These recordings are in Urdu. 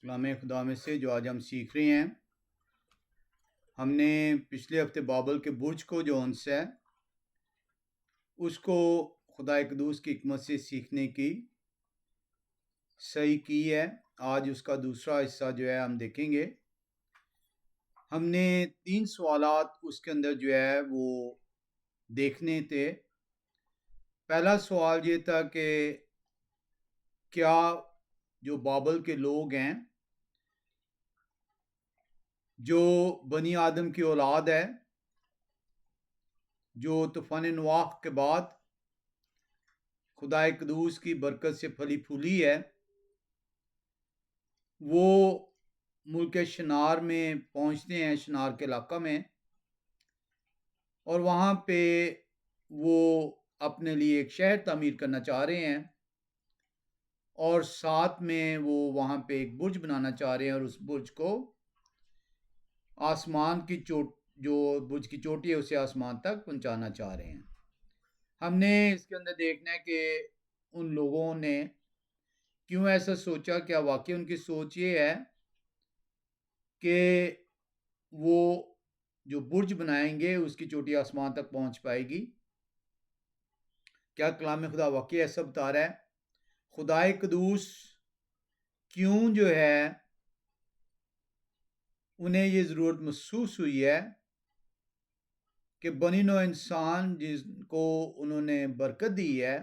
کلام خدا میں سے جو آج ہم سیکھ رہے ہیں، ہم نے پچھلے ہفتے بابل کے برج کو جو انس ہے اس کو خدا قدوس کی حکمت سے سیکھنے کی صحیح کی ہے۔ آج اس کا دوسرا حصہ جو ہے ہم دیکھیں گے۔ ہم نے 3 سوالات اس کے اندر جو ہے وہ دیکھنے تھے۔ پہلا سوال یہ تھا کہ کیا جو بابل کے لوگ ہیں، جو بنی آدم کی اولاد ہے، جو طوفان نوح کے بعد خدا قدوس کی برکت سے پھلی پھولی ہے، وہ ملک شنار میں پہنچتے ہیں، شنار کے علاقہ میں، اور وہاں پہ وہ اپنے لیے ایک شہر تعمیر کرنا چاہ رہے ہیں، اور ساتھ میں وہ وہاں پہ ایک برج بنانا چاہ رہے ہیں، اور اس برج کو آسمان کی جو برج کی چوٹی ہے اسے آسمان تک پہنچانا چاہ رہے ہیں۔ ہم نے اس کے اندر دیکھنا ہے کہ ان لوگوں نے کیوں ایسا سوچا۔ کیا واقعی ان کی سوچ یہ ہے کہ وہ جو برج بنائیں گے اس کی چوٹی آسمان تک پہنچ پائے گی؟ کیا کلام خدا واقعی ایسا بتا رہا ہے؟ خدا قدوس کیوں جو ہے انہیں یہ ضرورت محسوس ہوئی ہے کہ بنی نوع انسان جس کو انہوں نے برکت دی ہے،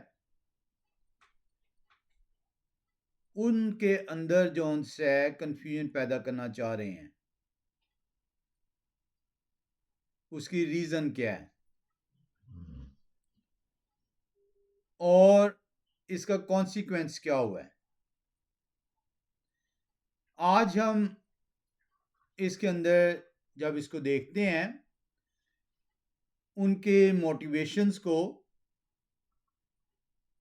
ان کے اندر جو ان سے کنفیوژن پیدا کرنا چاہ رہے ہیں؟ اس کی ریزن کیا ہے اور اس کا کانسیکوینس کیا ہوا ہے؟ آج ہم اس کے اندر جب اس کو دیکھتے ہیں، ان کے موٹیویشنز کو،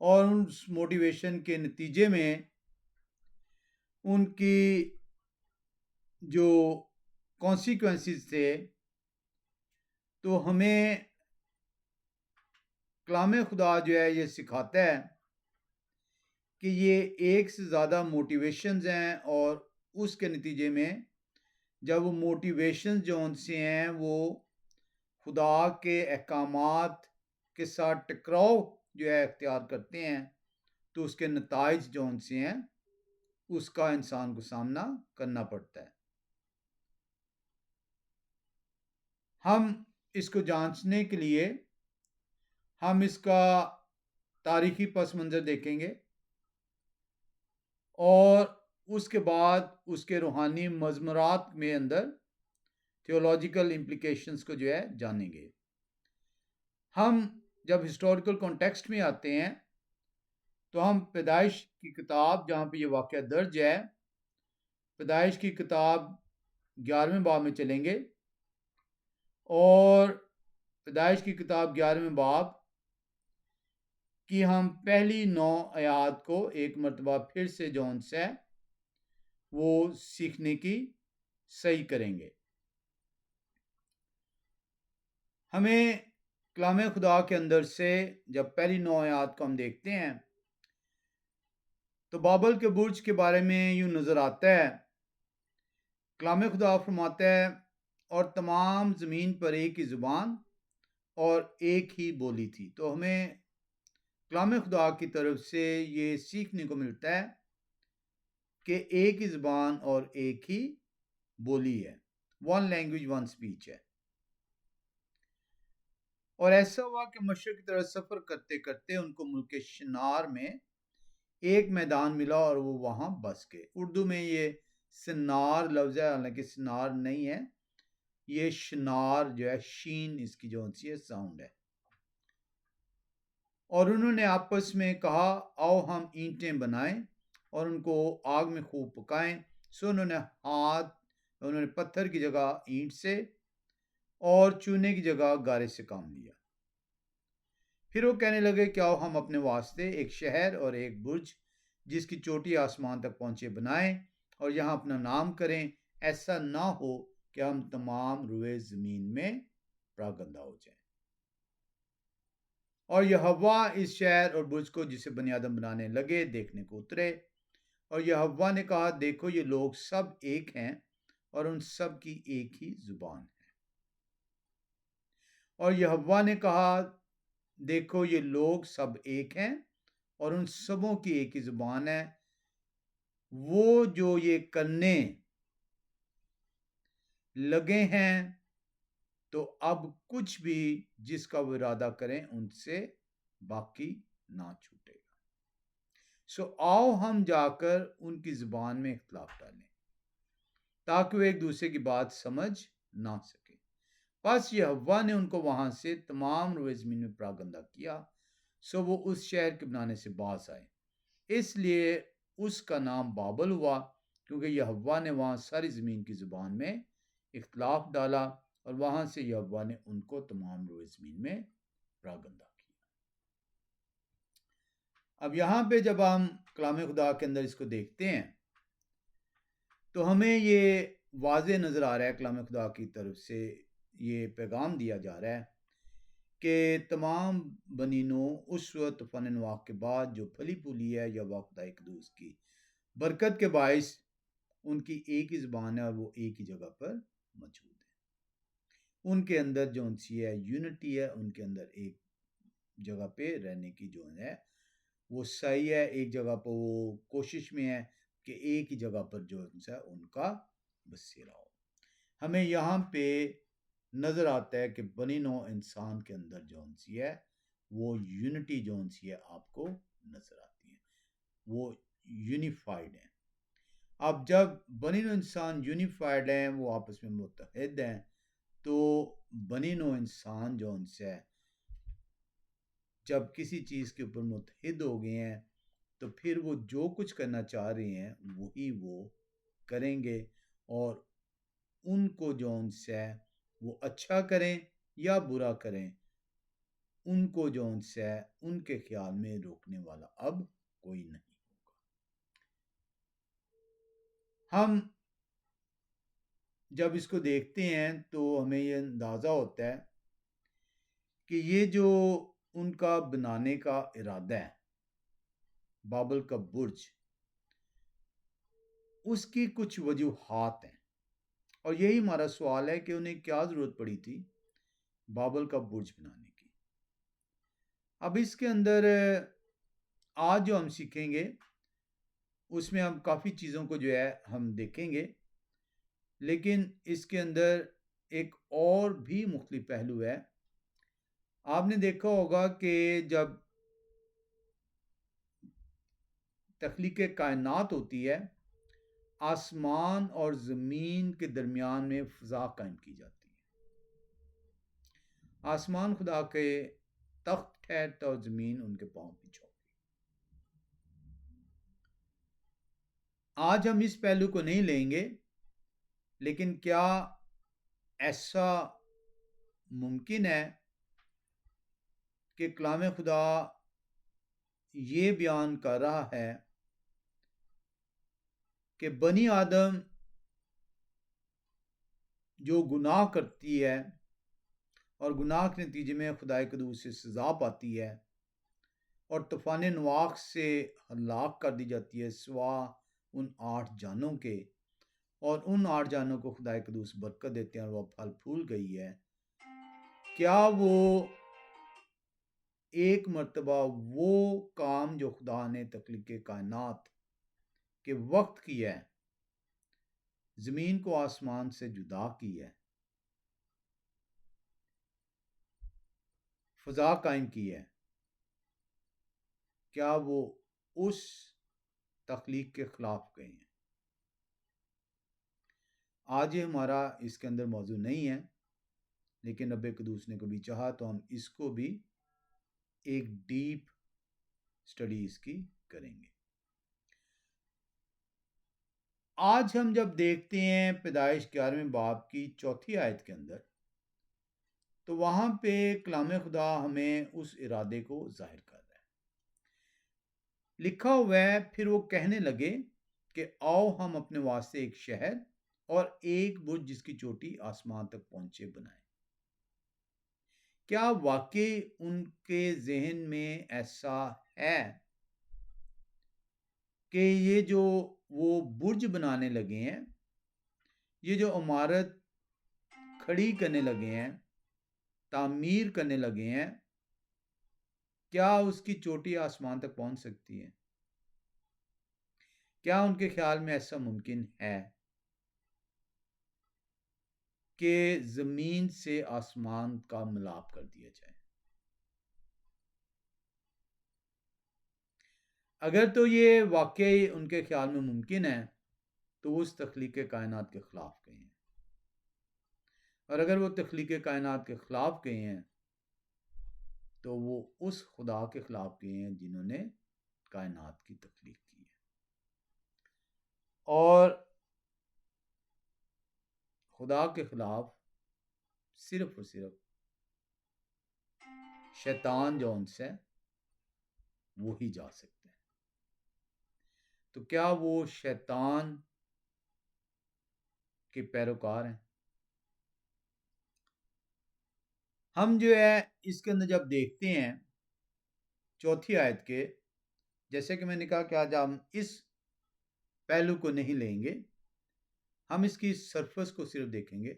اور اس موٹیویشن کے نتیجے میں ان کی جو کانسیکوینسز تھے، تو ہمیں کلام خدا جو ہے یہ سکھاتا ہے کہ یہ ایک سے زیادہ موٹیویشنز ہیں، اور اس کے نتیجے میں جب وہ موٹیویشنز جو ان سے ہیں وہ خدا کے احکامات کے ساتھ ٹکراؤ جو ہے اختیار کرتے ہیں، تو اس کے نتائج جو ان سے ہیں اس کا انسان کو سامنا کرنا پڑتا ہے۔ ہم اس کو جانچنے کے لیے ہم اس کا تاریخی پس منظر دیکھیں گے، اور اس کے بعد اس کے روحانی مضمرات میں اندر تھیولوجیکل امپلیکیشنز کو جو ہے جانیں گے۔ ہم جب ہسٹوریکل کانٹیکسٹ میں آتے ہیں تو ہم پیدائش کی کتاب، جہاں پہ یہ واقعہ درج ہے، پیدائش کی کتاب 11ویں باب میں چلیں گے، اور پیدائش کی کتاب 11ویں باب کی ہم پہلی 9 آیات کو ایک مرتبہ پھر سے جو ان سے وہ سیکھنے کی صحیح کریں گے۔ ہمیں کلام خدا کے اندر سے جب پہلی 9 آیات کو ہم دیکھتے ہیں تو بابل کے برج کے بارے میں یوں نظر آتا ہے۔ کلام خدا فرماتا ہے، اور تمام زمین پر ایک ہی زبان اور ایک ہی بولی تھی۔ تو ہمیں کلام خدا کی طرف سے یہ سیکھنے کو ملتا ہے کہ ایک ہی زبان اور ایک ہی بولی ہے، ون لینگویج ون سپیچ ہے۔ اور ایسا ہوا کہ مشرق کی طرف سفر کرتے کرتے ان کو ملک شنار میں ایک میدان ملا، اور وہ وہاں بس گئے۔ اردو میں یہ سنار لفظ ہے، حالانکہ سنار نہیں ہے، یہ شنار جو ہے، شین اس کی جو ہے ساؤنڈ ہے۔ اور انہوں نے آپس میں کہا، آؤ ہم اینٹیں بنائیں اور ان کو آگ میں خوب پکائیں۔ سو انہوں نے پتھر کی جگہ اینٹ سے اور چونے کی جگہ گارے سے کام لیا۔ پھر وہ کہنے لگے کہ آؤ ہم اپنے واسطے ایک شہر اور ایک برج جس کی چوٹی آسمان تک پہنچے بنائیں، اور یہاں اپنا نام کریں، ایسا نہ ہو کہ ہم تمام روئے زمین میں پراگندہ ہو جائیں۔ اور یہوہ اس شہر اور برج کو جسے بنی آدم بنانے لگے دیکھنے کو اترے، اور یہ ہوا نے کہا دیکھو یہ لوگ سب ایک ہیں اور ان سب کی ایک ہی زبان ہے۔ اور یہ ہوا نے کہا دیکھو یہ لوگ سب ایک ہیں اور ان سبوں کی ایک ہی زبان ہے، وہ جو یہ کرنے لگے ہیں تو اب کچھ بھی جس کا وہ ارادہ کریں ان سے باقی نہ چھوٹے گا۔ آؤ ہم جا کر ان کی زبان میں اختلاف ڈالیں تاکہ وہ ایک دوسرے کی بات سمجھ نہ سکیں۔ پس یہ ہوا نے ان کو وہاں سے تمام روئے زمین میں پراگندہ کیا، وہ اس شہر کے بنانے سے باز آئے، اس لیے اس کا نام بابل ہوا، کیونکہ یہ ہوا نے وہاں ساری زمین کی زبان میں اختلاف ڈالا، اور وہاں سے یہ ہوا نے ان کو تمام روئے زمین میں پراگندہ کیا۔ اب یہاں پہ جب ہم کلام خدا کے اندر اس کو دیکھتے ہیں تو ہمیں یہ واضح نظر آ رہا ہے، کلام خدا کی طرف سے یہ پیغام دیا جا رہا ہے کہ تمام بنی نو اس وقت طوفان نوح کے بعد جو پھلی پھولی ہے یا خدا قدوس کی برکت کے باعث ان کی ایک ہی زبان ہے اور وہ ایک ہی جگہ پر موجود ہے۔ ان کے اندر جو سی ہے یونٹی ہے، ان کے اندر ایک جگہ پہ رہنے کی جو ہے وہ صحیح ہے، ایک جگہ پر وہ کوشش میں ہے کہ ایک ہی جگہ پر جو ہے ان کا بسیرا ہو۔ ہمیں یہاں پہ نظر آتا ہے کہ بنی نو انسان کے اندر جو سی ہے وہ یونٹی جو سی ہے آپ کو نظر آتی ہے، وہ یونیفائڈ ہیں۔ اب جب بنی نو انسان یونیفائڈ ہیں، وہ آپس میں متحد ہیں، تو بنی نو انسان جو ان سے جب کسی چیز کے اوپر متحد ہو گئے ہیں تو پھر وہ جو کچھ کرنا چاہ رہے ہیں وہی وہ کریں گے، اور ان کو جو ان سے وہ اچھا کریں یا برا کریں، ان کو جو ان سے ان کے خیال میں روکنے والا اب کوئی نہیں ہوگا۔ ہم جب اس کو دیکھتے ہیں تو ہمیں یہ اندازہ ہوتا ہے کہ یہ جو ان کا بنانے کا ارادہ ہے، بابل کا برج، اس کی کچھ وجوہات ہیں، اور یہی ہمارا سوال ہے کہ انہیں کیا ضرورت پڑی تھی بابل کا برج بنانے کی۔ اب اس کے اندر آج جو ہم سیکھیں گے اس میں ہم کافی چیزوں کو جو ہے ہم دیکھیں گے، لیکن اس کے اندر ایک اور بھی مختلف پہلو ہے۔ آپ نے دیکھا ہوگا کہ جب تخلیق کائنات ہوتی ہے، آسمان اور زمین کے درمیان میں فضا قائم کی جاتی ہے۔ آسمان خدا کے تخت ٹھہرتا اور زمین ان کے پاؤں پیچھے۔ آج ہم اس پہلو کو نہیں لیں گے، لیکن کیا ایسا ممکن ہے کہ کلام خدا یہ بیان کر رہا ہے کہ بنی آدم جو گناہ کرتی ہے اور گناہ کے نتیجے میں خدا قدوس سے سزا پاتی ہے اور طوفان نوح سے ہلاک کر دی جاتی ہے سوا ان 8 جانوں کے، اور ان 8 جانوں کو خدا قدوس برکت دیتے ہیں اور وہ پھل پھول گئی ہے، کیا وہ ایک مرتبہ وہ کام جو خدا نے تخلیق کائنات کے وقت کیا ہے، زمین کو آسمان سے جدا کی ہے، فضا قائم کی ہے، کیا وہ اس تخلیق کے خلاف گئے ہیں؟ آج یہ ہمارا اس کے اندر موضوع نہیں ہے، لیکن رب قدوس نے کبھی چاہا تو ہم اس کو بھی ایک ڈیپ سٹڈی اس کی کریں گے۔ آج ہم جب دیکھتے ہیں پیدائش 11ویں باب کی 4 آیت کے اندر، تو وہاں پہ کلام خدا ہمیں اس ارادے کو ظاہر کر رہا ہے۔ لکھا ہوا ہے، پھر وہ کہنے لگے کہ آؤ ہم اپنے واسطے ایک شہر اور ایک برج جس کی چوٹی آسمان تک پہنچے بنائیں۔ کیا واقعی ان کے ذہن میں ایسا ہے کہ یہ جو وہ برج بنانے لگے ہیں، یہ جو عمارت کھڑی کرنے لگے ہیں، تعمیر کرنے لگے ہیں، کیا اس کی چوٹی آسمان تک پہنچ سکتی ہے؟ کیا ان کے خیال میں ایسا ممکن ہے کہ زمین سے آسمان کا ملاپ کر دیا جائے؟ اگر تو یہ واقعی ان کے خیال میں ممکن ہے تو وہ اس تخلیق کائنات کے خلاف گئے ہیں، اور اگر وہ تخلیق کائنات کے خلاف گئے ہیں تو وہ اس خدا کے خلاف گئے ہیں جنہوں نے کائنات کی تخلیق کی ہے۔ اور خدا کے خلاف صرف اور صرف شیطان جو ان سے وہی جا سکتے ہیں۔ تو کیا وہ شیطان کے پیروکار ہیں؟ ہم جو ہے اس کے اندر جب دیکھتے ہیں چوتھی آیت کے، جیسے کہ میں نے کہا کہ آج ہم اس پہلو کو نہیں لیں گے، ہم اس کی سرفس کو صرف دیکھیں گے۔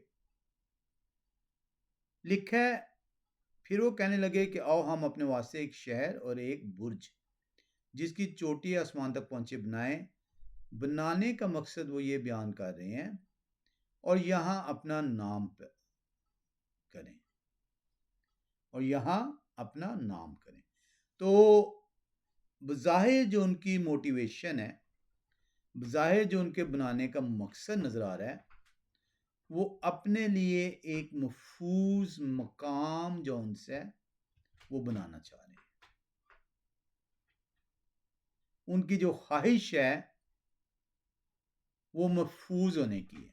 لکھا ہے، پھر وہ کہنے لگے کہ آؤ ہم اپنے واسطے ایک شہر اور ایک برج جس کی چوٹی آسمان تک پہنچے بنائیں۔ بنانے کا مقصد وہ یہ بیان کر رہے ہیں، اور یہاں اپنا نام کریں، اور یہاں اپنا نام کریں۔ تو بظاہر جو ان کی موٹیویشن ہے، بظاہر جو ان کے بنانے کا مقصد نظر آ رہا ہے، وہ اپنے لیے ایک محفوظ مقام جو ان سے وہ بنانا چاہ رہے ہیں۔ ان کی جو خواہش ہے وہ محفوظ ہونے کی ہے،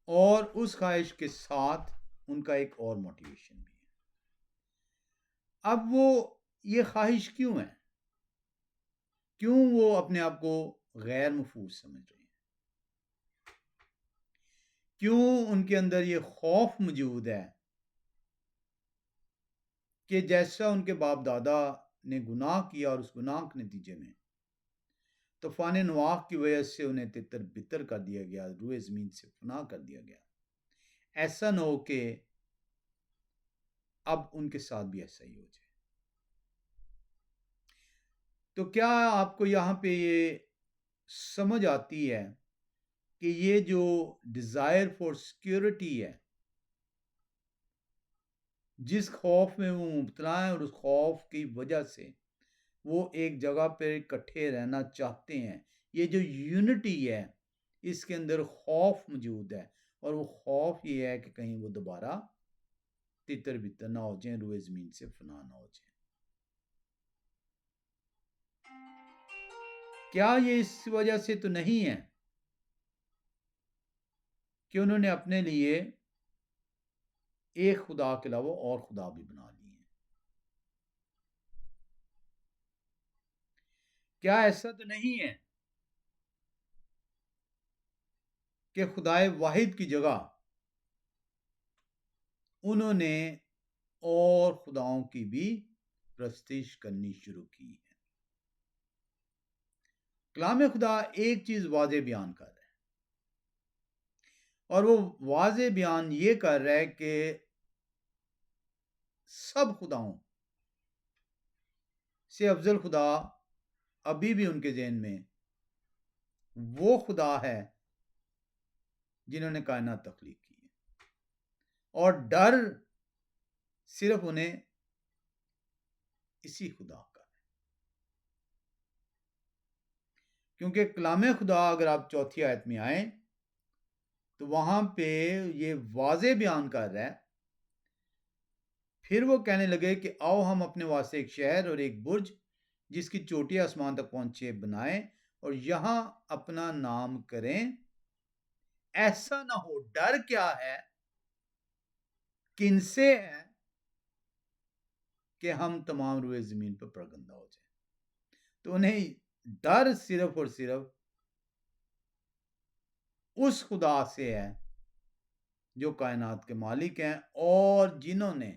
اور اس خواہش کے ساتھ ان کا ایک اور موٹیویشن بھی ہے۔ اب وہ یہ خواہش کیوں ہے؟ کیوں وہ اپنے آپ کو غیر محفوظ سمجھ رہے ہیں؟ کیوں ان کے اندر یہ خوف موجود ہے کہ جیسا ان کے باپ دادا نے گناہ کیا اور اس گناہ کے نتیجے میں طوفان نواح کی وجہ سے انہیں تتر بتر کر دیا گیا، روئے زمین سے فنا کر دیا گیا، ایسا نہ ہو کہ اب ان کے ساتھ بھی ایسا ہی ہو جائے۔ تو کیا آپ کو یہاں پہ یہ سمجھ آتی ہے کہ یہ جو ڈیزائر فار سیکیورٹی ہے، جس خوف میں وہ مبتلا ہیں، اور اس خوف کی وجہ سے وہ ایک جگہ پہ اکٹھے رہنا چاہتے ہیں، یہ جو یونٹی ہے اس کے اندر خوف موجود ہے، اور وہ خوف یہ ہے کہ کہیں وہ دوبارہ تتر بتر نہ ہو جائیں، روئے زمین سے فنا نہ ہو جائیں۔ کیا یہ اس وجہ سے تو نہیں ہے کہ انہوں نے اپنے لیے ایک خدا کے علاوہ اور خدا بھی بنا لیے ہیں؟ کیا ایسا تو نہیں ہے کہ خدائے واحد کی جگہ انہوں نے اور خداؤں کی بھی پرستش کرنی شروع کی ہے؟ کلام خدا ایک چیز واضح بیان کر رہا ہے، اور وہ واضح بیان یہ کر رہا ہے کہ سب خداؤں سے افضل خدا ابھی بھی ان کے ذہن میں وہ خدا ہے جنہوں نے کائنات تخلیق کی ہے، اور ڈر صرف انہیں اسی خدا کا ہے۔ کیونکہ کلام خدا اگر آپ چوتھی آیت میں آئیں تو وہاں پہ یہ واضح بیان کر رہا ہے، پھر وہ کہنے لگے کہ آؤ ہم اپنے واسطے ایک شہر اور ایک برج جس کی چوٹی آسمان تک پہنچے بنائیں، اور یہاں اپنا نام کریں۔ ایسا نہ ہو، ڈر کیا ہے؟ کن سے ہے؟ کہ ہم تمام روئے زمین پر پرگندہ ہو جائیں۔ تو انہیں ڈر صرف اور صرف اس خدا سے ہے جو کائنات کے مالک ہیں، اور جنہوں نے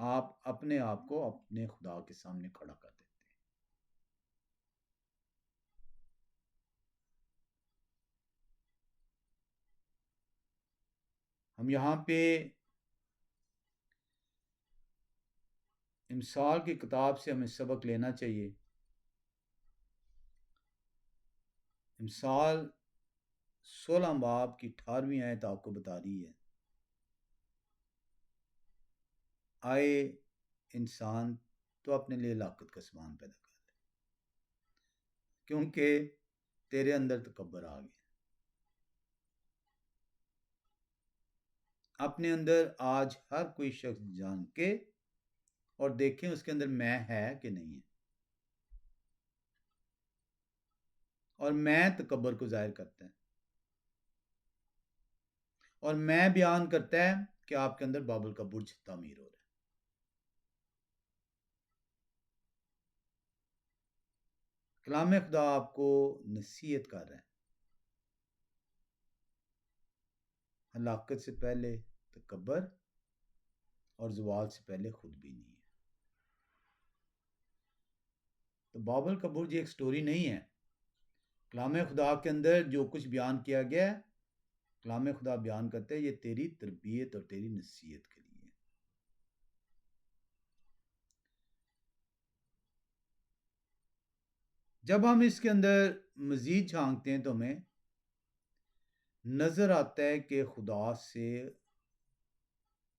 آپ اپنے آپ کو اپنے خدا کے سامنے کھڑا کر دیتے ہیں۔ ہم یہاں پہ امثال کی کتاب سے ہمیں سبق لینا چاہیے۔ امثال 16 باب کی 18ویں آیت آپ کو بتا رہی ہے، آئے انسان تو اپنے لیے لاقت کا سامان پیدا کر لے، کیونکہ تیرے اندر تکبر آ گیا۔ اپنے اندر آج ہر کوئی شخص جان کے اور دیکھیں اس کے اندر میں ہے کہ نہیں ہے، اور میں تکبر کو ظاہر کرتا ہے، اور میں بیان کرتا ہے کہ آپ کے اندر بابل کا برج تعمیر ہو رہا ہے۔ کلام خدا آپ کو نصیحت کر رہا ہے، ہلاکت سے پہلے تکبر اور زوال سے پہلے خود بھی نہیں ہے۔ تو بابل کا برج ایک سٹوری نہیں ہے۔ کلام خدا کے اندر جو کچھ بیان کیا گیا ہے، کلام خدا بیان کرتا ہے یہ تیری تربیت اور تیری نصیحت کے لیے۔ جب ہم اس کے اندر مزید جھانکتے ہیں تو ہمیں نظر آتا ہے کہ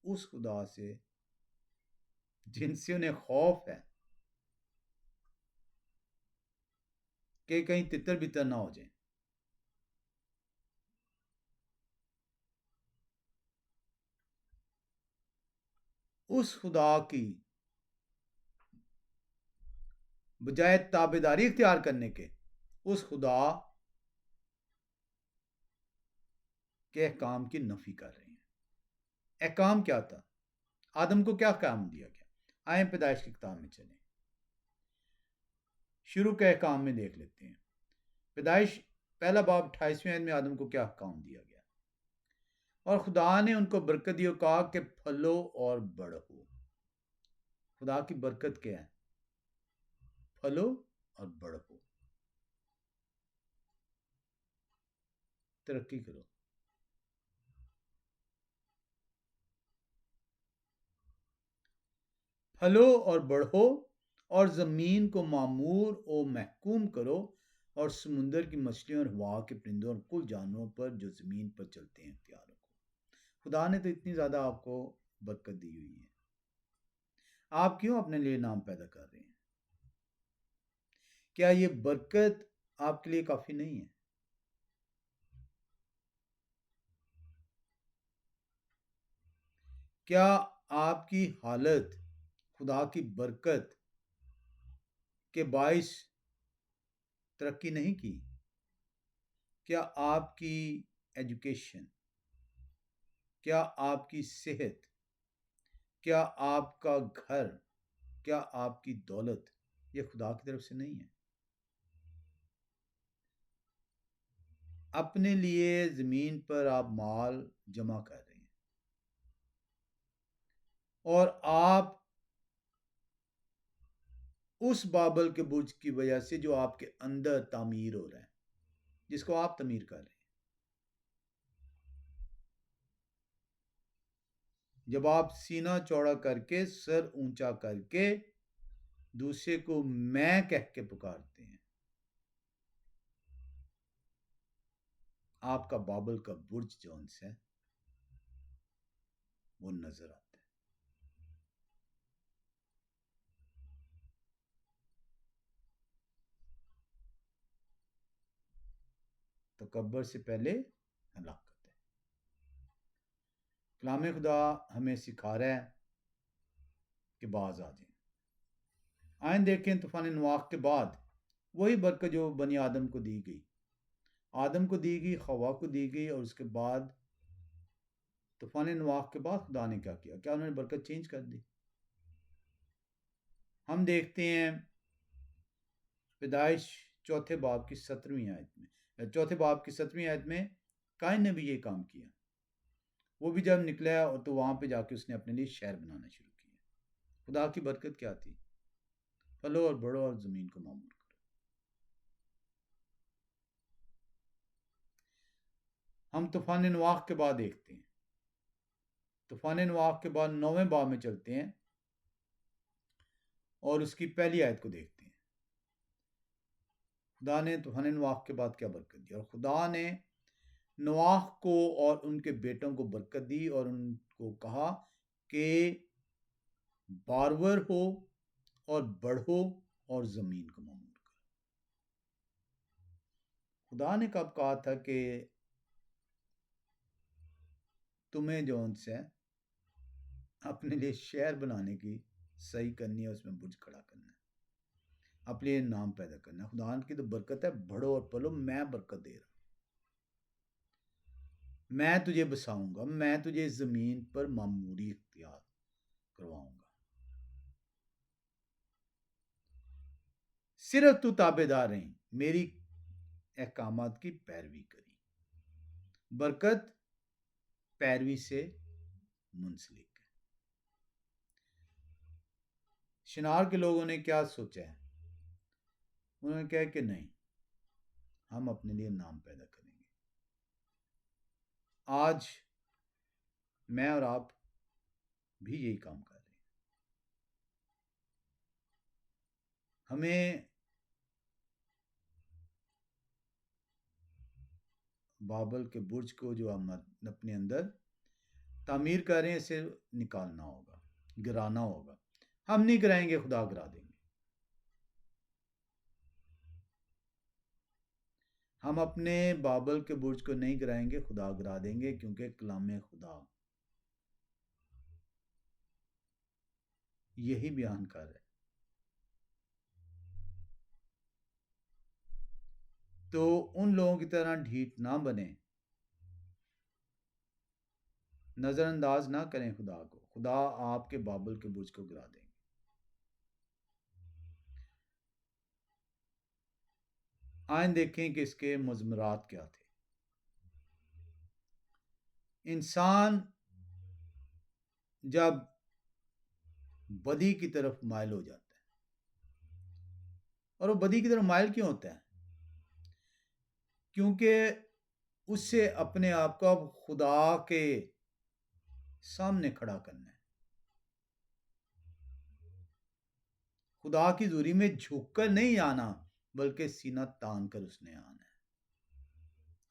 اس خدا سے جن سے انہیں خوف ہے کہ کہیں تتر بتر نہ ہو جائیں، اس خدا کی بجائے تابعداری اختیار کرنے کے اس خدا کے احکام کی نفی کر رہے ہیں۔ احکام کیا تھا؟ آدم کو کیا احکام دیا گیا؟ آئیں پیدائش کی کتاب میں چلیں، شروع کے احکام میں دیکھ لیتے ہیں۔ پیدائش پہلا باب 28ویں آیت میں آدم کو کیا احکام دیا گیا؟ اور خدا نے ان کو برکت دی اور کہا کہ پھلو اور بڑھو۔ خدا کی برکت کیا ہے؟ پھلو اور بڑھو، ترقی کرو۔ پھلو اور بڑھو اور زمین کو معمور و محکوم کرو اور سمندر کی مچھلیوں اور ہوا کے پرندوں اور کل جانوروں پر جو زمین پر چلتے ہیں اختیار رکھو۔ خدا نے تو اتنی زیادہ آپ کو برکت دی ہوئی ہے، آپ کیوں اپنے لیے نام پیدا کر رہے ہیں؟ کیا یہ برکت آپ کے لیے کافی نہیں ہے؟ کیا آپ کی حالت خدا کی برکت کے باعث ترقی نہیں کی؟ کیا آپ کی ایجوکیشن، کیا آپ کی صحت، کیا آپ کا گھر، کیا آپ کی دولت یہ خدا کی طرف سے نہیں ہے؟ اپنے لیے زمین پر آپ مال جمع کر رہے ہیں، اور آپ اس بابل کے برج کی وجہ سے جو آپ کے اندر تعمیر ہو رہا ہے، جس کو آپ تعمیر کر رہے ہیں، جب آپ سینہ چوڑا کر کے سر اونچا کر کے دوسرے کو میں کہہ کے پکارتے ہیں، آپ کا بابل کا برج جون سے وہ نظر آتا ہے۔ تکبر سے پہلے ہلاکت ہے۔ کلام خدا ہمیں سکھا رہا ہے کہ باز آ جائیں۔ آئیں دیکھیں طوفان نواح کے بعد وہی برکت جو بنی آدم کو دی گئی، آدم کو دی گئی، حوا کو دی گئی، اور اس کے بعد طوفان نواح کے بعد خدا نے کیا کیا؟ کیا انہوں نے برکت چینج کر دی؟ ہم دیکھتے ہیں پیدائش چوتھے باب کی 17ویں آیت میں، چوتھے باب کی 7ویں آیت میں قائن نے بھی یہ کام کیا۔ وہ بھی جب نکلا تو وہاں پہ جا کے اس نے اپنے لیے شہر بنانا شروع کیا۔ خدا کی برکت کیا تھی؟ پھلو اور بڑھو اور زمین کو معمور کرو۔ ہم طوفان نواح کے بعد دیکھتے ہیں، طوفان نواح کے بعد 9ویں باب میں چلتے ہیں اور اس کی پہلی آیت کو دیکھتے ہیں۔ خدا نے طوفان نواح کے بعد کیا برکت دی؟ اور خدا نے نواح کو اور ان کے بیٹوں کو برکت دی اور ان کو کہا کہ بارور ہو اور بڑھو اور زمین کو معمور کرو۔ خدا نے کب کہا تھا کہ تمہیں جون سے اپنے لیے شہر بنانے کی صحیح کرنی ہے، اس میں برج کھڑا کرنا ہے، اپنے لیے نام پیدا کرنا ہے؟ خدا کی تو برکت ہے، بڑھو اور پلو، میں برکت دے رہا ہوں، میں تجھے بساؤں گا، میں تجھے زمین پر معموری اختیار کرواؤں گا، صرف تو تابع دار رہیں، میری احکامات کی پیروی کری۔ برکت پیروی سے منسلک ہے۔ شنار کے لوگوں نے کیا سوچا ہے؟ انہوں نے کہا کہ نہیں، ہم اپنے لیے نام پیدا کریں گے۔ آج میں اور آپ بھی یہی کام کر رہے ہیں۔ ہمیں بابل کے برج کو جو ہم اپنے اندر تعمیر کر رہے ہیں اسے نکالنا ہوگا، گرانا ہوگا۔ ہم نہیں گرائیں گے، خدا گرا دیں گے۔ ہم اپنے بابل کے برج کو نہیں گرائیں گے، خدا گرا دیں گے، کیونکہ کلام خدا یہی بیان کر رہا ہے۔ تو ان لوگوں کی طرح ڈھیٹ نہ بنیں، نظر انداز نہ کریں خدا کو۔ خدا آپ کے بابل کے برج کو گرا دیں گے۔ آئیں دیکھیں کہ اس کے مضمرات کیا تھے۔ انسان جب بدی کی طرف مائل ہو جاتا ہے، اور وہ بدی کی طرف مائل کیوں ہوتا ہے؟ کیونکہ اس سے اپنے آپ کو اب خدا کے سامنے کھڑا کرنا ہے، خدا کی حضوری میں جھک کر نہیں آنا، بلکہ سینہ تان کر اس نے آنا ہے،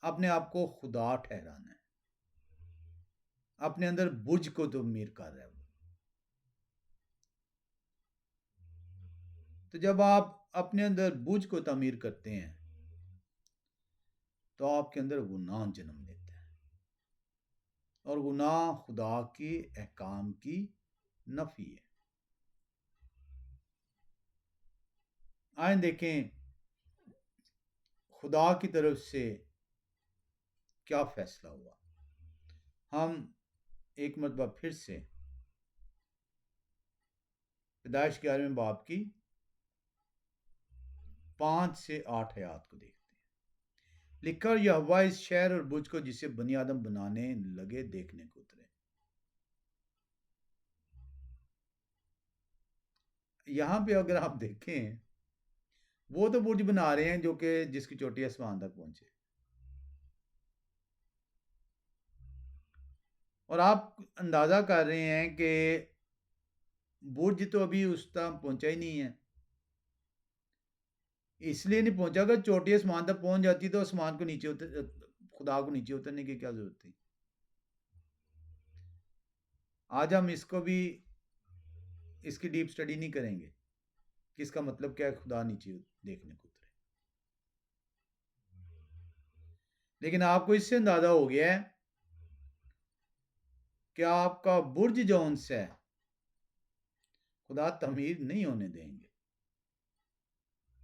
اپنے آپ کو خدا ٹھہرانا ہے، اپنے اندر برج کو تعمیر کر رہا ہے۔ تو جب آپ اپنے اندر برج کو تعمیر کرتے ہیں تو آپ کے اندر گناہ جنم لیتا ہے، اور گناہ خدا کی احکام کی نفی ہے۔ آئیں دیکھیں خدا کی طرف سے کیا فیصلہ ہوا۔ ہم ایک مرتبہ پھر سے پیدائش 11ویں باب کی 5 سے 8 آیات کو دیکھتے ہیں۔ لکھا، یہوہ اس شہر اور برج کو جسے بنی آدم بنانے لگے دیکھنے کو اترے۔ یہاں پہ اگر آپ دیکھیں، وہ تو برج بنا رہے ہیں جو کہ جس کی چوٹی آسمان تک پہنچے، اور آپ اندازہ کر رہے ہیں کہ برج تو ابھی اس تک پہنچا ہی نہیں ہے۔ اس لیے نہیں پہنچا کہ چوٹی آسمان تک پہنچ جاتی تو آسمان کو نیچے خدا کو نیچے اترنے کی کیا ضرورت تھی۔ آج ہم اس کو بھی اس کی ڈیپ سٹڈی نہیں کریں گے کہ اس کا مطلب کیا ہے خدا نیچے دیکھنے کو اترے، لیکن آپ کو اس سے اندازہ ہو گیا ہے کہ آپ کا برج جون سے ہے خدا تعمیر نہیں ہونے دیں گے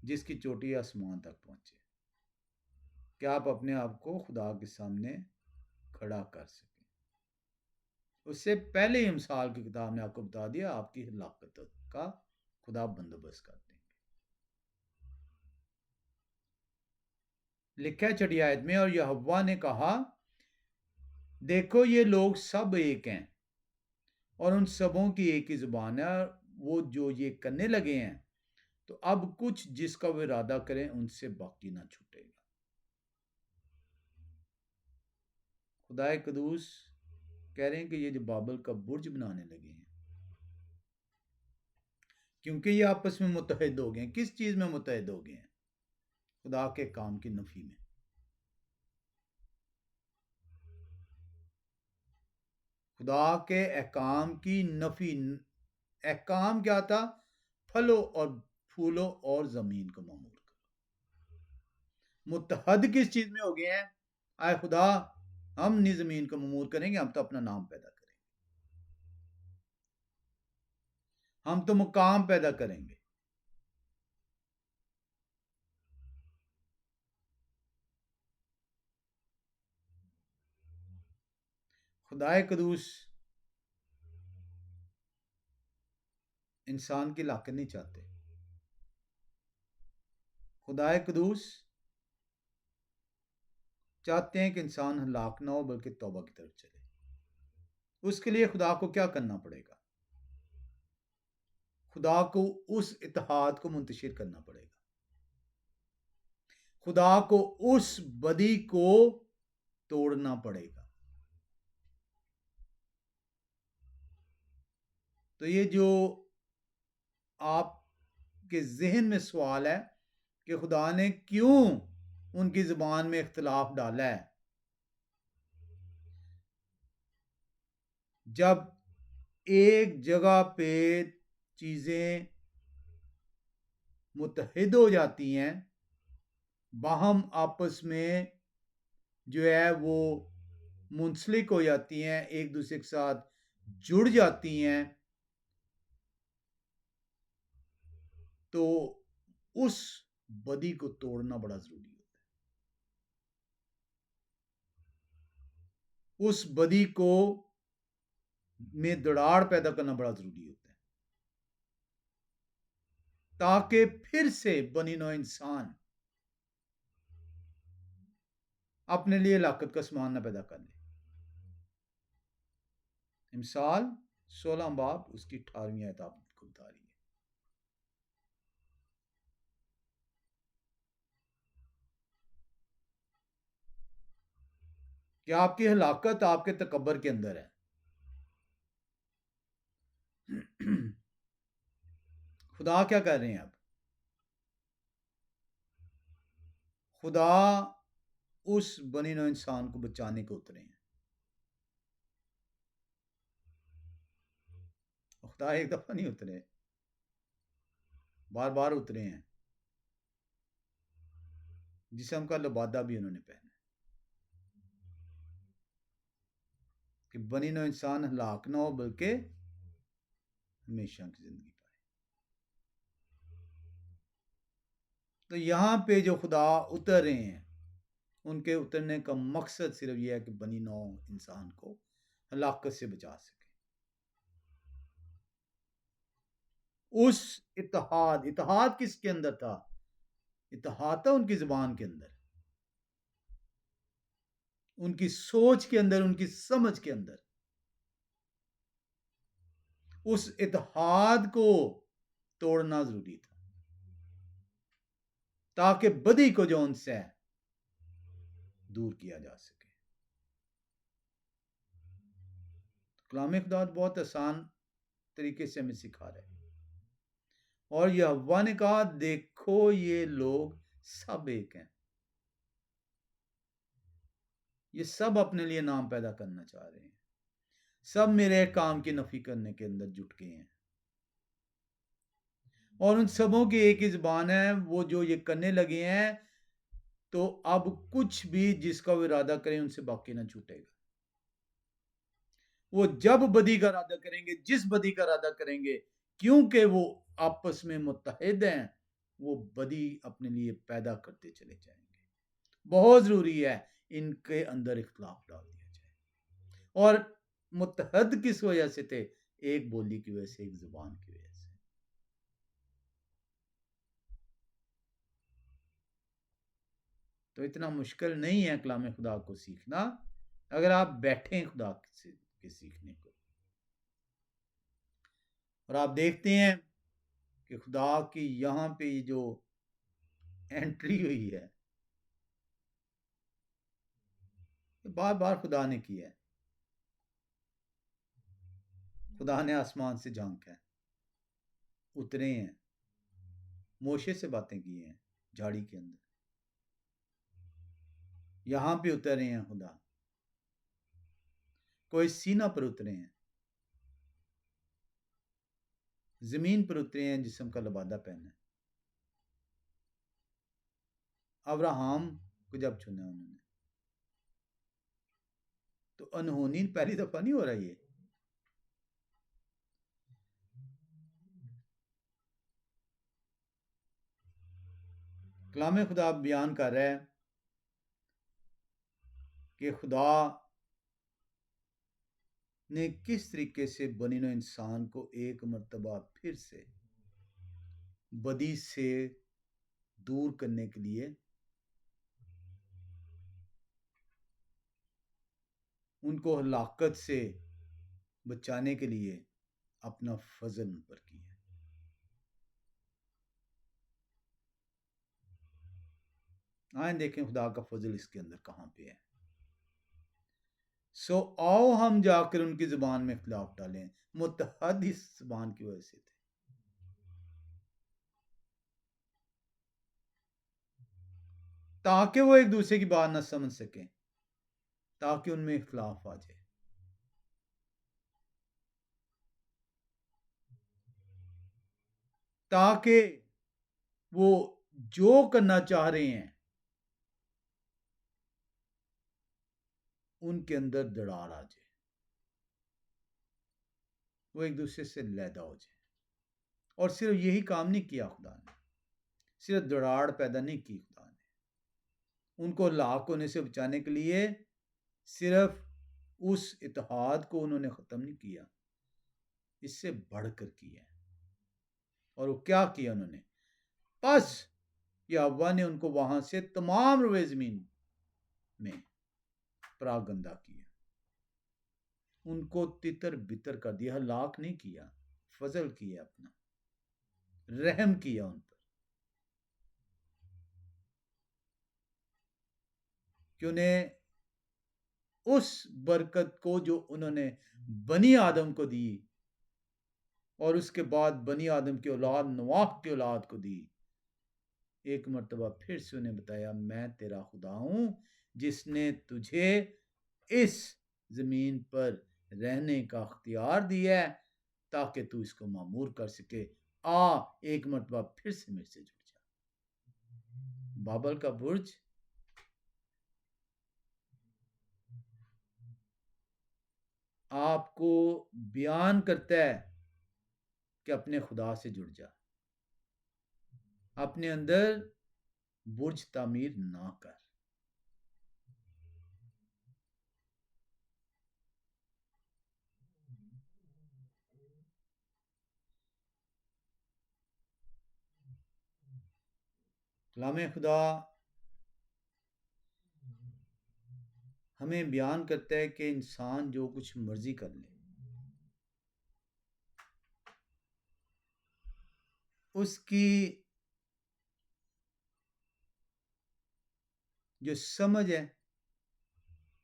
جس کی چوٹی آسمان تک پہنچے، کہ آپ اپنے آپ کو خدا کے سامنے کھڑا کر سکیں۔ اس سے پہلے ہی مثال کی کتاب نے آپ کو بتا دیا آپ کی ہلاکت کا خدا بندوبست کر دیں گے۔ لکھا ہے 6 آیت میں، اور یہوہ نے کہا، دیکھو یہ لوگ سب ایک ہیں اور ان سبوں کی ایک ہی زبان ہے، وہ جو یہ کرنے لگے ہیں تو اب کچھ جس کا وہ ارادہ کریں ان سے باقی نہ چھوٹے گا. خدا قدوس کہہ رہے ہیں کہ یہ جو بابل کا برج بنانے لگے ہیں کیونکہ یہ آپس میں متحد ہو گئے ہیں. کس چیز میں متحد ہو گئے ہیں؟ خدا کے کام کی نفی میں. خدا کے احکام کی نفی. احکام کیا تھا؟ پھلو اور پھولو اور زمین کو معمور کرو. متحد کس چیز میں ہو گئے ہیں؟ آئے خدا ہم نہیں زمین کو معمور کریں گے، ہم تو اپنا نام پیدا کریں گے، ہم تو مقام پیدا کریں گے. خدائے قدوس انسان کی ہلاکت نہیں چاہتے. خدائے قدوس چاہتے ہیں کہ انسان ہلاک نہ ہو بلکہ توبہ کی طرف چلے. اس کے لیے خدا کو کیا کرنا پڑے گا؟ خدا کو اس اتحاد کو منتشر کرنا پڑے گا. خدا کو اس بدی کو توڑنا پڑے گا. تو یہ جو آپ کے ذہن میں سوال ہے کہ خدا نے کیوں ان کی زبان میں اختلاف ڈالا ہے، جب ایک جگہ پہ چیزیں متحد ہو جاتی ہیں، باہم آپس میں جو ہے وہ منسلک ہو جاتی ہیں، ایک دوسرے کے ساتھ جڑ جاتی ہیں، تو اس بدی کو توڑنا بڑا ضروری ہوتا ہے. اس بدی کو میں دڑاڑ پیدا کرنا بڑا ضروری ہوتا ہے تاکہ پھر سے بنی نوع انسان اپنے لیے ہلاکت کا سامان نہ پیدا کر لے. مثال 16 باب اس کی 18ویں آیت آپ کو بتا رہی ہے. کہ آپ کی ہلاکت آپ کے تکبر کے اندر ہے. خدا کیا کر رہے ہیں اب؟ خدا اس بنی نوع انسان کو بچانے کو اترے ہیں. خدا ایک دفعہ نہیں اترے، بار بار اترے ہیں. جسم کا لبادہ بھی انہوں نے پہنا کہ بنی نوع انسان ہلاک نہ ہو بلکہ ہمیشہ کی زندگی پائے. تو یہاں پہ جو خدا اتر رہے ہیں ان کے اترنے کا مقصد صرف یہ ہے کہ بنی نوع انسان کو ہلاکت سے بچا سکے. اس اتحاد کس کے اندر تھا؟ اتحاد تھا ان کی زبان کے اندر، ان کی سوچ کے اندر، ان کی سمجھ کے اندر. اس اتحاد کو توڑنا ضروری تھا تاکہ بدی کو جو ان سے دور کیا جا سکے. کلام خدا بہت آسان طریقے سے ہمیں سکھا رہے ہیں. اور یہوہ نے کہا دیکھو یہ لوگ سب ایک ہیں. یہ سب اپنے لیے نام پیدا کرنا چاہ رہے ہیں، سب میرے کام کی نفی کرنے کے اندر جٹ گئے ہیں. اور ان سبوں کی ایک ہی زبان ہے، وہ جو یہ کرنے لگے ہیں تو اب کچھ بھی جس کا وہ ارادہ کریں ان سے باقی نہ چھوٹے گا. وہ جب بدی کا ارادہ کریں گے، جس بدی کا ارادہ کریں گے، کیونکہ وہ آپس میں متحد ہیں، وہ بدی اپنے لیے پیدا کرتے چلے جائیں گے. بہت ضروری ہے ان کے اندر اختلاف ڈال دیا جائے. اور متحد کس وجہ سے تھے؟ ایک بولی کی وجہ سے، ایک زبان کی وجہ سے. تو اتنا مشکل نہیں ہے کلام خدا کو سیکھنا اگر آپ بیٹھیں خدا کے سیکھنے کو. اور آپ دیکھتے ہیں کہ خدا کی یہاں پہ یہ جو انٹری ہوئی ہے، بار بار خدا نے کیا ہے. خدا نے آسمان سے جھانکا ہے، اترے ہیں، موشے سے باتیں کی ہیں جھاڑی کے اندر، یہاں پہ اترے ہیں خدا، کوئی سینا پر اترے ہیں، زمین پر اترے ہیں، جسم کا لبادہ پہنا ہے. ابراہم کو جب چنا انہوں نے، تو انہونی پہلی دفعہ نہیں ہو رہا یہ. کلام خدا بیان کر رہا ہے کہ خدا نے کس طریقے سے بنی نوع انسان کو ایک مرتبہ پھر سے بدی سے دور کرنے کے لیے ان کو ہلاکت سے بچانے کے لیے اپنا فضل ان پر کیا. آئیں دیکھیں خدا کا فضل اس کے اندر کہاں پہ ہے. سو آؤ ہم جا کر ان کی زبان میں اختلاف ڈالیں. متحد اس زبان کی وجہ سے تھے، تاکہ وہ ایک دوسرے کی بات نہ سمجھ سکیں، تاکہ ان میں اختلاف آ جائے. تاکہ وہ جو کرنا چاہ رہے ہیں ان کے اندر دراڑ آ جائے، وہ ایک دوسرے سے علیحدہ ہو جائے. اور صرف یہی کام نہیں کیا خدا نے، صرف دراڑ پیدا نہیں کی خدا نے، ان کو ہلاک ہونے سے بچانے کے لیے صرف اس اتحاد کو انہوں نے ختم نہیں کیا، اس سے بڑھ کر کیا. اور وہ کیا کیا انہوں نے؟ پس یہوہ نے ان کو وہاں سے تمام روئے زمین میں پراگندہ کیا، ان کو تتر بتر کر دیا، ہلاک نہیں کیا، فضل کیا، اپنا رحم کیا ان پر، کہ انہیں اس برکت کو جو انہوں نے بنی آدم کو دی اور اس کے بعد بنی آدم کی اولاد نوح کی اولاد کو دی، ایک مرتبہ پھر سے انہیں بتایا میں تیرا خدا ہوں جس نے تجھے اس زمین پر رہنے کا اختیار دیا ہے تاکہ تو اس کو معمور کر سکے. ایک مرتبہ پھر سے میرے سے جڑ جا. بابل کا برج آپ کو بیان کرتا ہے کہ اپنے خدا سے جڑ جا، اپنے اندر برج تعمیر نہ کر. کلام خدا ہمیں بیان کرتا ہے کہ انسان جو کچھ مرضی کر لے، اس کی جو سمجھ ہے،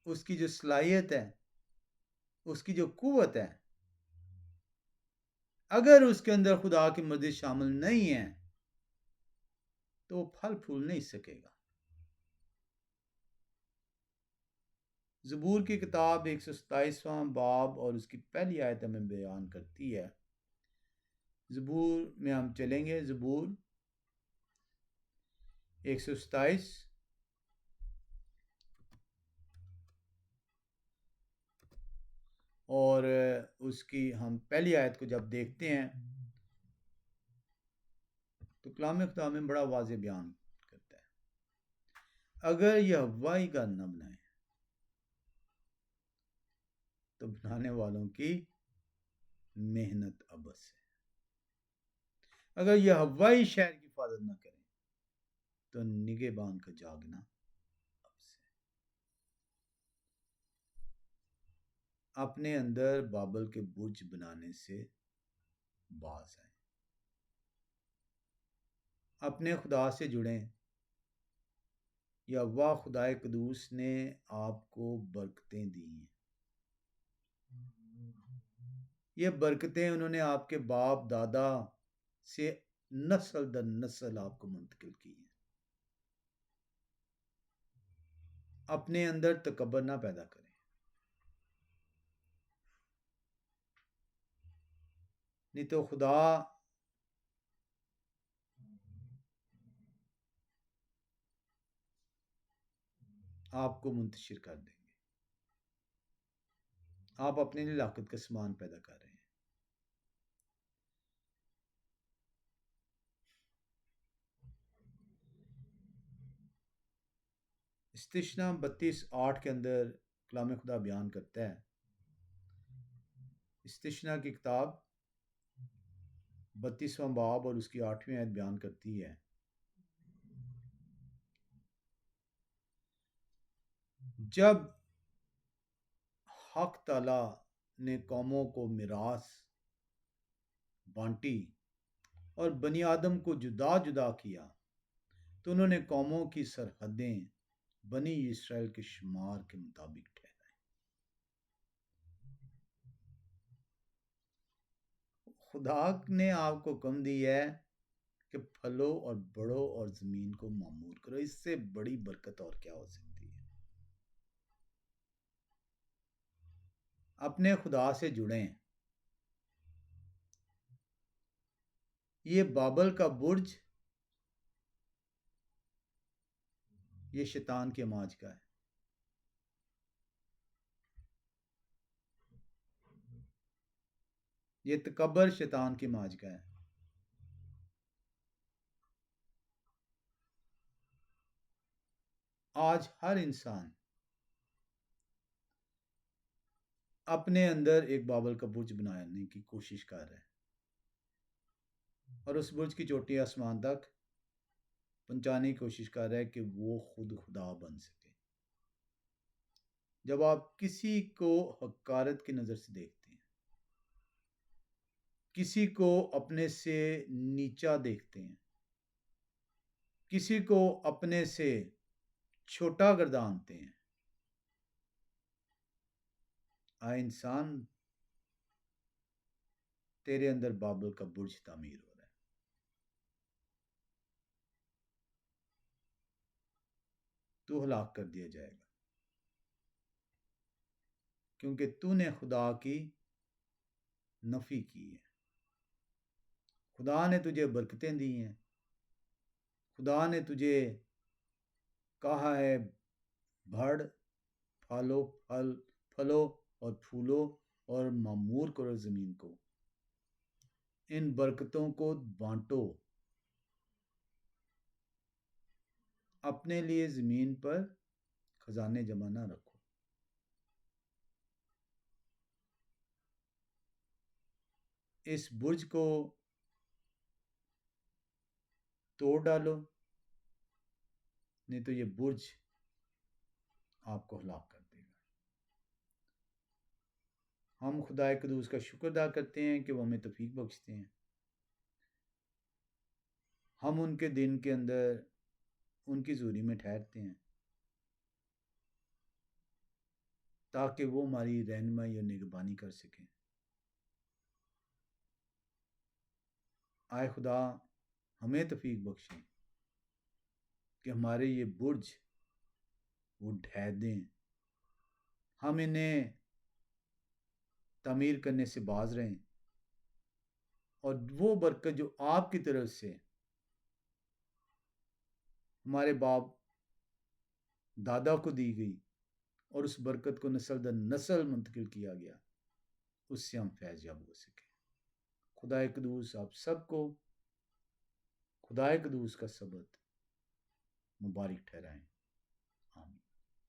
اس کی جو صلاحیت ہے، اس کی جو قوت ہے، اگر اس کے اندر خدا کی مرضی شامل نہیں ہے تو وہ پھل پھول نہیں سکے گا. زبور کی کتاب 127واں باب اور اس کی پہلی آیت ہمیں بیان کرتی ہے. زبور میں ہم چلیں گے، زبور 127 اور اس کی ہم پہلی آیت کو جب دیکھتے ہیں تو کلام خدا میں بڑا واضح بیان کرتا ہے. اگر یہوہ ہی گھر نہ بنائے تو بنانے والوں کی محنت ابس ہے. اگر یہوہ ہی شہر کی حفاظت نہ کریں تو نگہبان کا جاگنا ابس ہے. اپنے اندر بابل کے برج بنانے سے باز آئیں۔ اپنے خدا سے جڑیں، یا اللہ خدائے قدوس نے آپ کو برکتیں دی ہیں۔ یہ برکتیں انہوں نے آپ کے باپ دادا سے نسل در نسل آپ کو منتقل کی ہیں۔ اپنے اندر تکبر نہ پیدا کریں۔ نہیں تو خدا آپ کو منتشر کر دیں گے۔ آپ اپنے لیے لاقت کا سامان پیدا کر رہے ہیں۔ استثنا 32:8 کے اندر کلام خدا بیان کرتا ہے۔ استثنا کی کتاب 32واں باب اور اس کی 8ویں آیت بیان کرتی ہے، جب حق تعالی نے قوموں کو میراث بانٹی اور بنی آدم کو جدا جدا کیا تو انہوں نے قوموں کی سرحدیں بنی اسرائیل کے شمار کے مطابق ٹھہرائیں۔ خدا نے آپ کو حکم دی ہے کہ پھلو اور بڑھو اور زمین کو معمور کرو۔ اس سے بڑی برکت اور کیا ہو سکتی ہے؟ اپنے خدا سے جڑیں۔ یہ بابل کا برج یہ شیطان کے ماج کا ہے۔ یہ تکبر شیطان کی ماج کا ہے۔ آج ہر انسان اپنے اندر ایک بابل کا برج بنانے کی کوشش کر رہا ہے، اور اس برج کی چوٹی آسمان تک پہنچانے کی کوشش کر رہا ہے کہ وہ خود خدا بن سکے۔ جب آپ کسی کو حقارت کی نظر سے دیکھتے ہیں، کسی کو اپنے سے نیچا دیکھتے ہیں، کسی کو اپنے سے چھوٹا گردانتے ہیں، آئے انسان تیرے اندر بابل کا برج تعمیر ہو رہا ہے۔ تو ہلاک کر دیا جائے گا، کیونکہ تو نے خدا کی نفی کی ہے۔ خدا نے تجھے برکتیں دی ہیں، خدا نے تجھے کہا ہے بڑھ پھلو اور پھولو اور معمور کرو زمین کو، ان برکتوں کو بانٹو، اپنے لیے زمین پر خزانے جمع نہ رکھو۔ اس برج کو توڑ ڈالو، نہیں تو یہ برج آپ کو ہلاک کر دے گا۔ ہم خدائے قدوس کا شکر ادا کرتے ہیں کہ وہ ہمیں توفیق بخشتے ہیں۔ ہم ان کے دن کے اندر ان کی حضوری میں ٹھہرتے ہیں تاکہ وہ ہماری رہنمائی اور نگہبانی کر سکیں۔ آئے خدا ہمیں توفیق بخشیں کہ ہمارے یہ برج وہ ڈھہ دیں، ہم انہیں تعمیر کرنے سے باز رہیں، اور وہ برکت جو آپ کی طرف سے ہمارے باپ دادا کو دی گئی اور اس برکت کو نسل در نسل منتقل کیا گیا، اس سے ہم فیض یاب ہو سکیں۔ خدائے قدوس آپ سب کو خدائے قدوس کا سبت مبارک ٹھہرائیں۔